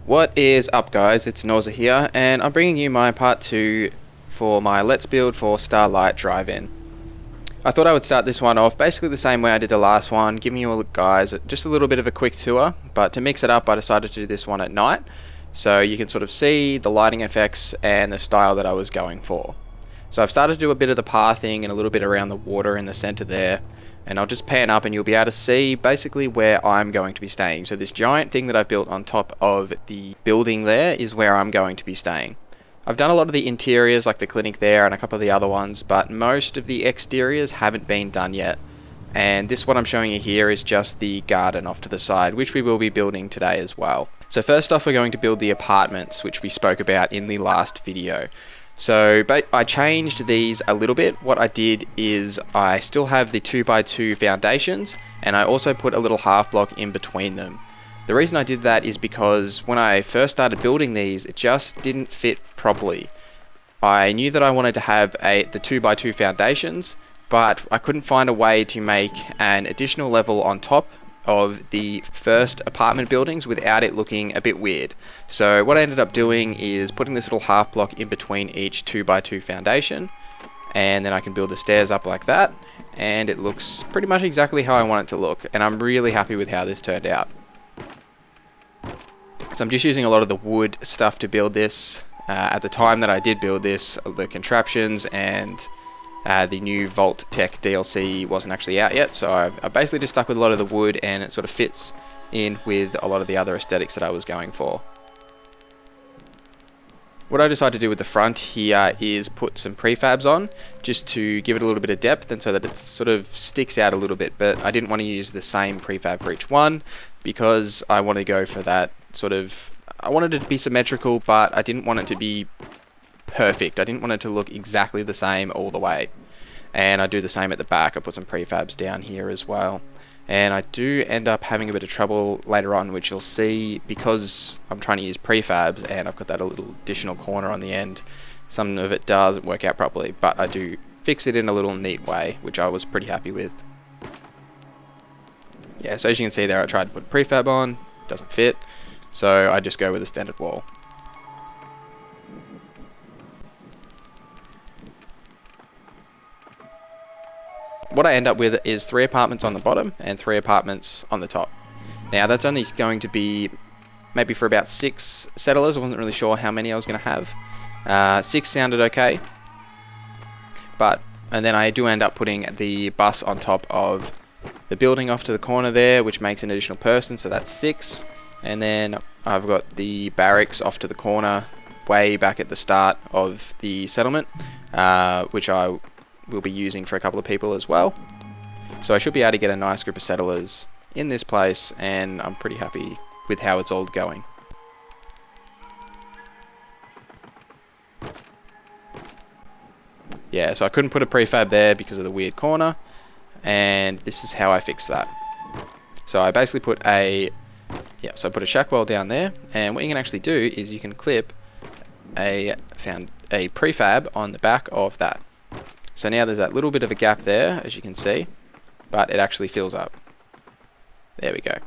What is up, guys? It's Norzza here, and I'm bringing you my part 2 for my Let's Build for Starlight Drive In. I thought I would start this one off basically the same way I did the last one, giving you all guys just a little bit of a quick tour, but to mix it up I decided to do this one at night, so you can sort of see the lighting effects and the style that I was going for. So I've started to do a bit of the pathing and a little bit around the water in the center there, and I'll just pan up and you'll be able to see basically where I'm going to be staying. So this giant thing that I've built on top of the building there is where I'm going to be staying. I've done a lot of the interiors like the clinic there and a couple of the other ones, but most of the exteriors haven't been done yet. And this what I'm showing you here is just the garden off to the side, which we will be building today as well. So first off, we're going to build the apartments, which we spoke about in the last video. So I changed these a little bit. What I did is I still have the 2x2 foundations, and I also put a little half block in between them. The reason I did that is because when I first started building these, it just didn't fit properly. I knew that I wanted to have the 2x2 foundations, but I couldn't find a way to make an additional level on top of the first apartment buildings without it looking a bit weird. So what I ended up doing is putting this little half block in between each 2x2 foundation, and then I can build the stairs up like that, and it looks pretty much exactly how I want it to look, and I'm really happy with how this turned out. So I'm just using a lot of the wood stuff to build this. At the time that I did build this, the contraptions and the new Vault Tech DLC wasn't actually out yet, so I basically just stuck with a lot of the wood, and it sort of fits in with a lot of the other aesthetics that I was going for. What I decided to do with the front here is put some prefabs on, just to give it a little bit of depth and so that it sort of sticks out a little bit, but I didn't want to use the same prefab for each one because I want to go for that sort of, I wanted it to be symmetrical, but I didn't want it to be perfect. I didn't want it to look exactly the same all the way. And I do the same at the back. I put some prefabs down here as well. And I do end up having a bit of trouble later on, which you'll see because I'm trying to use prefabs and I've got that little additional corner on the end. Some of it doesn't work out properly, but I do fix it in a little neat way, which I was pretty happy with. Yeah, so as you can see there, I tried to put prefab on, doesn't fit, so I just go with a standard wall. What I end up with is 3 apartments on the bottom and 3 apartments on the top. Now that's only going to be maybe for about 6 settlers. I wasn't really sure how many I was going to have. 6 sounded okay, and then I do end up putting the bus on top of the building off to the corner there, which makes an additional person, so that's 6. And then I've got the barracks off to the corner way back at the start of the settlement, which I will be using for a couple of people as well. So I should be able to get a nice group of settlers in this place, and I'm pretty happy with how it's all going. Yeah, so I couldn't put a prefab there because of the weird corner, and this is how I fixed that. So I basically put a put a shack wall down there, and what you can actually do is you can clip a prefab on the back of that. So now there's that little bit of a gap there, as you can see, but it actually fills up. There we go.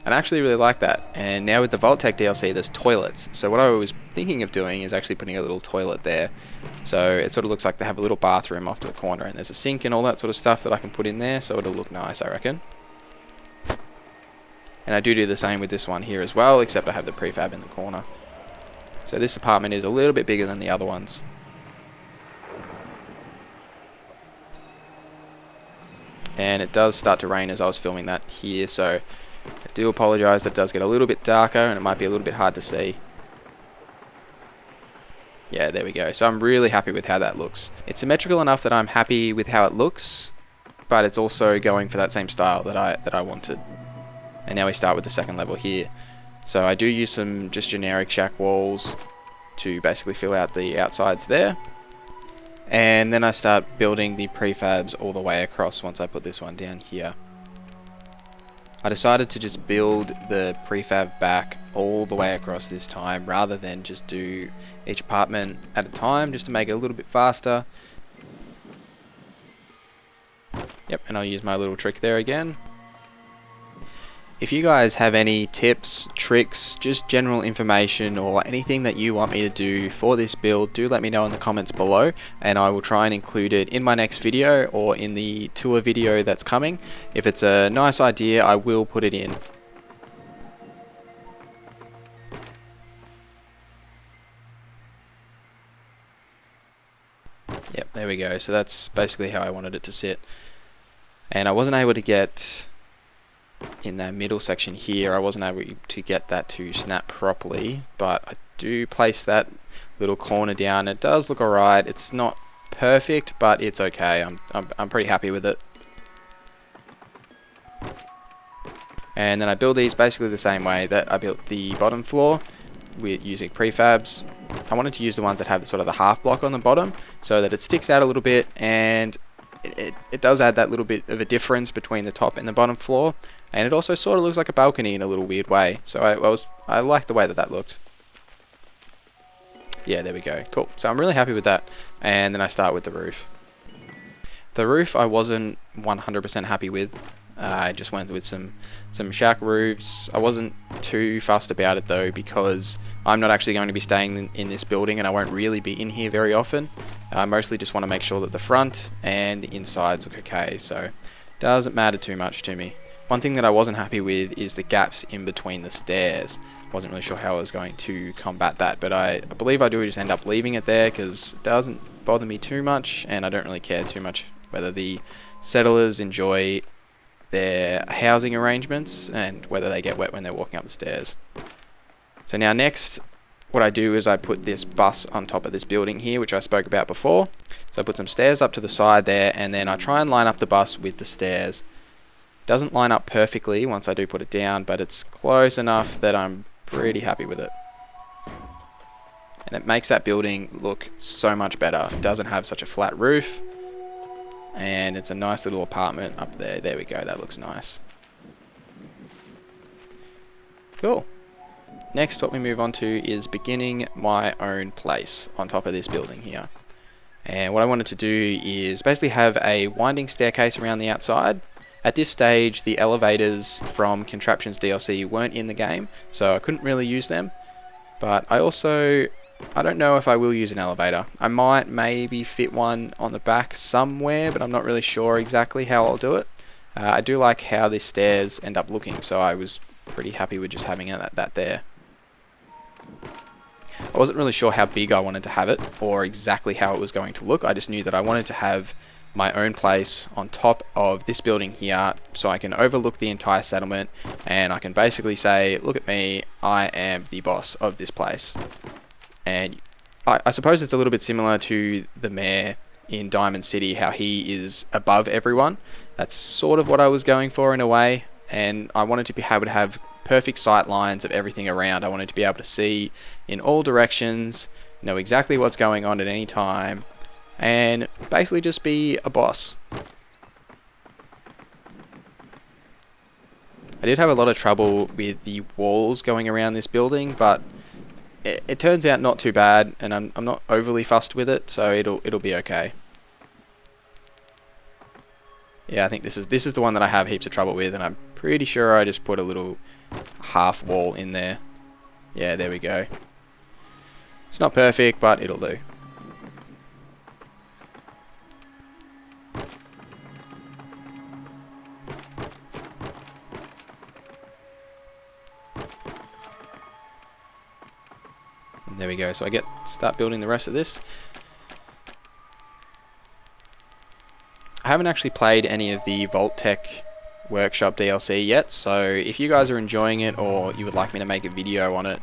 And I actually really like that. And now with the Vault Tech DLC, there's toilets. So what I was thinking of doing is actually putting a little toilet there. So it sort of looks like they have a little bathroom off to the corner, and there's a sink and all that sort of stuff that I can put in there, so it'll look nice, I reckon. And I do the same with this one here as well, except I have the prefab in the corner. So this apartment is a little bit bigger than the other ones. And it does start to rain as I was filming that here, so I do apologise that it does get a little bit darker and it might be a little bit hard to see. Yeah, there we go. So I'm really happy with how that looks. It's symmetrical enough that I'm happy with how it looks, but it's also going for that same style that I wanted. And now we start with the second level here. So I do use some just generic shack walls to basically fill out the outsides there. And then I start building the prefabs all the way across once I put this one down here. I decided to just build the prefab back all the way across this time rather than just do each apartment at a time, just to make it a little bit faster. Yep, and I'll use my little trick there again. If you guys have any tips, tricks, just general information or anything that you want me to do for this build, do let me know in the comments below and I will try and include it in my next video or in the tour video that's coming. If it's a nice idea, I will put it in. Yep, there we go. So that's basically how I wanted it to sit. And I wasn't able to get in that middle section here, I wasn't able to get that to snap properly, but I do place that little corner down. It does look alright. It's not perfect, but it's okay. I'm pretty happy with it. And then I build these basically the same way that I built the bottom floor with using prefabs. I wanted to use the ones that have sort of the half block on the bottom so that it sticks out a little bit, and it does add that little bit of a difference between the top and the bottom floor, and it also sort of looks like a balcony in a little weird way. So I like the way that looked. Yeah, there we go. Cool. So I'm really happy with that. And then I start with the roof. The roof I wasn't 100% happy with. I just went with some shack roofs. I wasn't too fussed about it though, because I'm not actually going to be staying in this building and I won't really be in here very often. I mostly just want to make sure that the front and the insides look okay, so it doesn't matter too much to me. One thing that I wasn't happy with is the gaps in between the stairs. Wasn't really sure how I was going to combat that, but I believe I do just end up leaving it there because it doesn't bother me too much, and I don't really care too much whether the settlers enjoy their housing arrangements and whether they get wet when they're walking up the stairs. So now next, what I do is I put this bus on top of this building here, which I spoke about before. So I put some stairs up to the side there, and then I try and line up the bus with the stairs. Doesn't line up perfectly once I do put it down, but it's close enough that I'm pretty happy with it. And it makes that building look so much better. It doesn't have such a flat roof. And it's a nice little apartment up there. There we go, that looks nice. Cool. Next, what we move on to is beginning my own place on top of this building here. And what I wanted to do is basically have a winding staircase around the outside. At this stage, the elevators from Contraptions DLC weren't in the game, so I couldn't really use them. But I don't know if I will use an elevator. I might maybe fit one on the back somewhere, but I'm not really sure exactly how I'll do it. I do like how the stairs end up looking, so I was pretty happy with just having that there. I wasn't really sure how big I wanted to have it, or exactly how it was going to look. I just knew that I wanted to have my own place on top of this building here, so I can overlook the entire settlement, and I can basically say, look at me, I am the boss of this place. And I suppose it's a little bit similar to the mayor in Diamond City, how he is above everyone. That's sort of what I was going for in a way, and I wanted to be able to have perfect sight lines of everything around. I wanted to be able to see in all directions, know exactly what's going on at any time, and basically just be a boss. I did have a lot of trouble with the walls going around this building, but it turns out not too bad, and I'm not overly fussed with it, so it'll be okay. Yeah, I think this is the one that I have heaps of trouble with, and I'm pretty sure I just put a little half wall in there. Yeah, there we go. It's not perfect, but it'll do. And there we go. So I start building the rest of this. I haven't actually played any of the Vault Tech Workshop DLC yet, so if you guys are enjoying it or you would like me to make a video on it,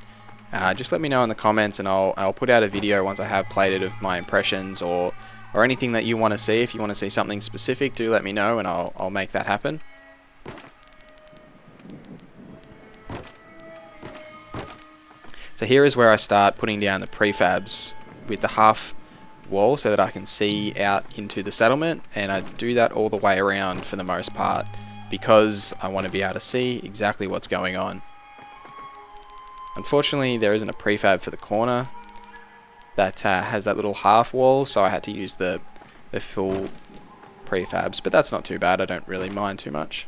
just let me know in the comments, and I'll put out a video once I have played it of my impressions or anything that you want to see. If you want to see something specific, do let me know and I'll make that happen. So here is where I start putting down the prefabs with the half wall so that I can see out into the settlement, and I do that all the way around for the most part because I want to be able to see exactly what's going on. Unfortunately, there isn't a prefab for the corner that has that little half wall, so I had to use the full prefabs, but that's not too bad. I don't really mind too much.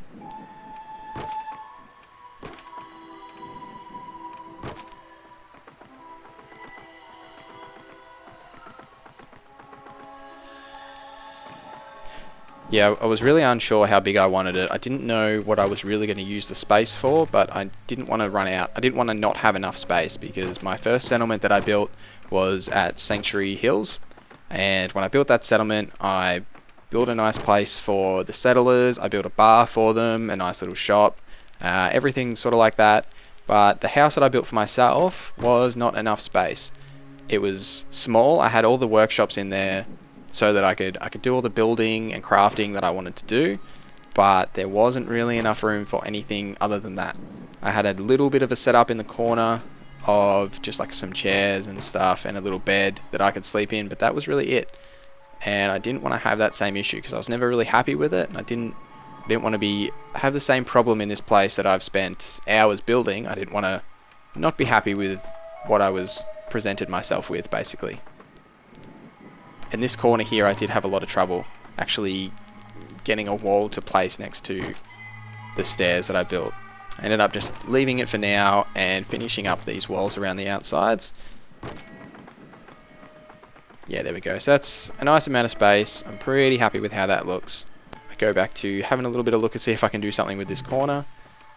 Yeah, I was really unsure how big I wanted it. I didn't know what I was really going to use the space for, but I didn't want to run out. I didn't want to not have enough space because my first settlement that I built was at Sanctuary Hills. And when I built that settlement, I built a nice place for the settlers. I built a bar for them, a nice little shop, everything sort of like that. But the house that I built for myself was not enough space. It was small. I had all the workshops in there so that I could do all the building and crafting that I wanted to do, but there wasn't really enough room for anything other than that. I had a little bit of a setup in the corner of just like some chairs and stuff and a little bed that I could sleep in, but that was really it. And I didn't want to have that same issue because I was never really happy with it, and I didn't want to have the same problem in this place that I've spent hours building. I didn't want to not be happy with what I was presented myself with, basically. In this corner here, I did have a lot of trouble actually getting a wall to place next to the stairs that I built. I ended up just leaving it for now and finishing up these walls around the outsides. Yeah, there we go. So that's a nice amount of space. I'm pretty happy with how that looks. I go back to having a little bit of look and see if I can do something with this corner.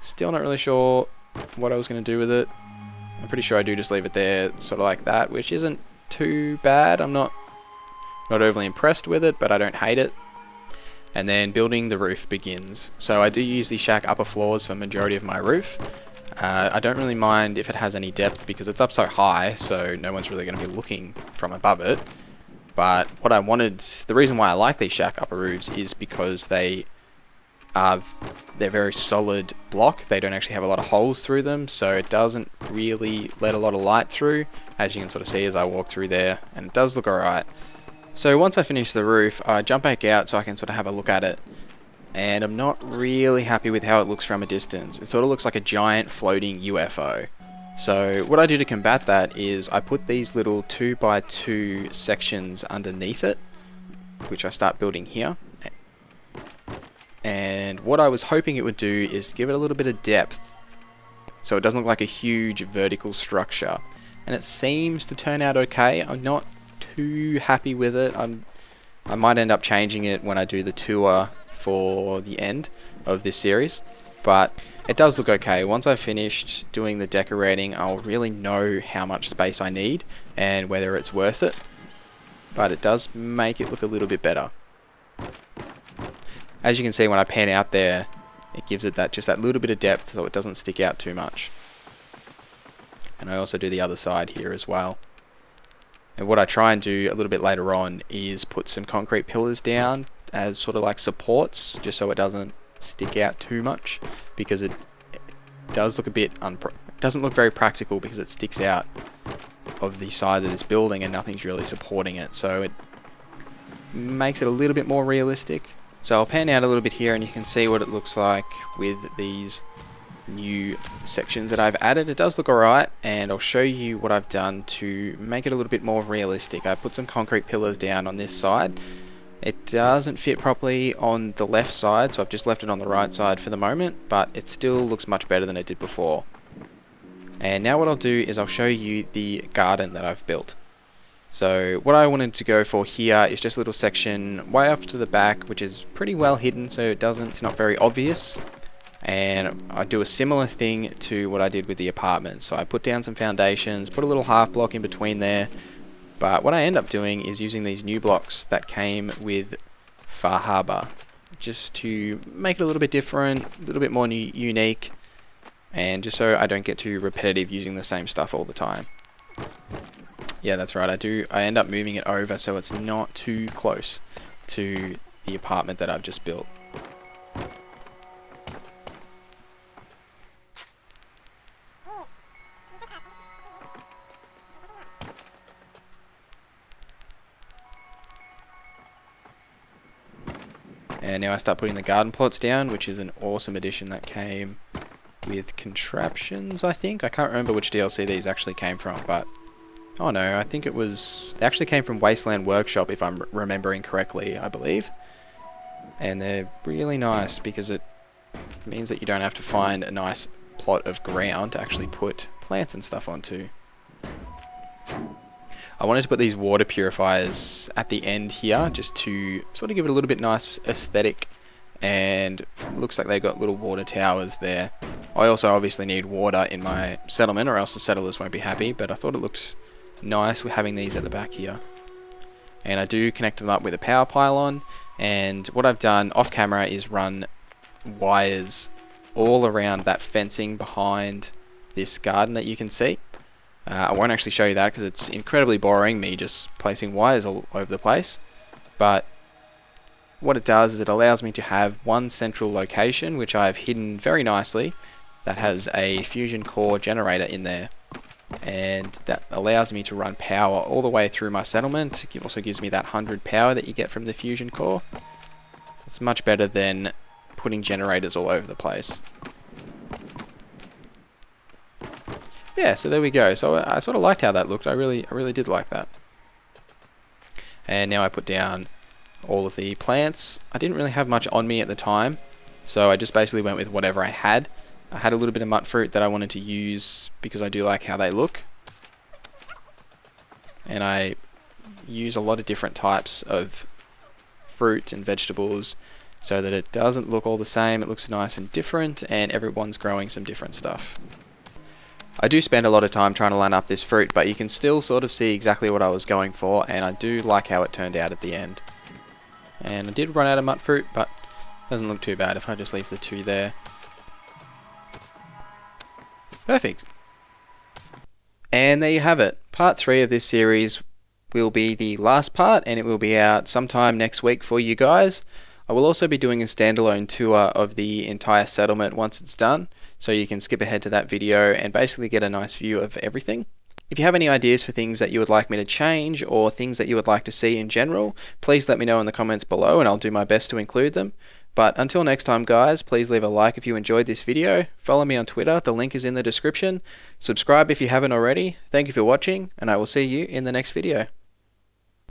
Still not really sure what I was going to do with it. I'm pretty sure I do just leave it there sort of like that, which isn't too bad. I'm not overly impressed with it, but I don't hate it. And then building the roof begins. So I do use the shack upper floors for the majority of my roof. I don't really mind if it has any depth because it's up so high, so no one's really going to be looking from above it. But what I wanted, the reason why I like these shack upper roofs is because they're very solid block. They don't actually have a lot of holes through them, so it doesn't really let a lot of light through, as you can sort of see as I walk through there, and it does look alright. So once I finish the roof, I jump back out so I can sort of have a look at it. And I'm not really happy with how it looks from a distance. It sort of looks like a giant floating UFO. So what I do to combat that is I put these little 2x2 sections underneath it, which I start building here. And what I was hoping it would do is give it a little bit of depth so it doesn't look like a huge vertical structure. And it seems to turn out okay. I'm not too happy with it. I might end up changing it when I do the tour for the end of this series, but it does look okay. Once I've finished doing the decorating, I'll really know how much space I need and whether it's worth it, but it does make it look a little bit better. As you can see when I pan out there, it gives it just that little bit of depth so it doesn't stick out too much. And I also do the other side here as well. And what I try and do a little bit later on is put some concrete pillars down as sort of like supports, just so it doesn't stick out too much, because it does look a bit doesn't look very practical because it sticks out of the side of this building and nothing's really supporting it. So it makes it a little bit more realistic. So I'll pan out a little bit here and you can see what it looks like with these new sections that I've added. It does look alright, and I'll show you what I've done to make it a little bit more realistic. I put some concrete pillars down on this side. It doesn't fit properly on the left side, so I've just left it on the right side for the moment, but it still looks much better than it did before. And now what I'll do is I'll show you the garden that I've built. So what I wanted to go for here is just a little section way off to the back, which is pretty well hidden, so it's not very obvious. And I do a similar thing to what I did with the apartment. So I put down some foundations, put a little half block in between there. But what I end up doing is using these new blocks that came with Far Harbor, just to make it a little bit different, a little bit more unique, and just so I don't get too repetitive using the same stuff all the time. Yeah, that's right, I end up moving it over so it's not too close to the apartment that I've just built. And now I start putting the garden plots down, which is an awesome addition that came with Contraptions, I think. I can't remember which DLC these actually came from, but... oh no, I think it was... they actually came from Wasteland Workshop, if I'm remembering correctly, I believe. And they're really nice because it means that you don't have to find a nice plot of ground to actually put plants and stuff onto. I wanted to put these water purifiers at the end here just to sort of give it a little bit nice aesthetic, and looks like they've got little water towers there. I also obviously need water in my settlement or else the settlers won't be happy, but I thought it looked nice with having these at the back here. And I do connect them up with a power pylon, and what I've done off camera is run wires all around that fencing behind this garden that you can see. I won't actually show you that because it's incredibly boring, me just placing wires all over the place. But what it does is it allows me to have one central location, which I've hidden very nicely, that has a fusion core generator in there. And that allows me to run power all the way through my settlement. It also gives me that 100 power that you get from the fusion core. It's much better than putting generators all over the place. Yeah, so there we go. So I sort of liked how that looked. I really did like that. And now I put down all of the plants. I didn't really have much on me at the time, so I just basically went with whatever I had. I had a little bit of mut fruit that I wanted to use because I do like how they look. And I use a lot of different types of fruit and vegetables so that it doesn't look all the same. It looks nice and different, and everyone's growing some different stuff. I do spend a lot of time trying to line up this fruit, but you can still sort of see exactly what I was going for, and I do like how it turned out at the end. And I did run out of mut fruit, but it doesn't look too bad if I just leave the 2 there. Perfect. And there you have it. Part 3 of this series will be the last part, and it will be out sometime next week for you guys. I will also be doing a standalone tour of the entire settlement once it's done, so you can skip ahead to that video and basically get a nice view of everything. If you have any ideas for things that you would like me to change or things that you would like to see in general, please let me know in the comments below and I'll do my best to include them. But until next time guys, please leave a like if you enjoyed this video, follow me on Twitter, the link is in the description, subscribe if you haven't already, thank you for watching, and I will see you in the next video.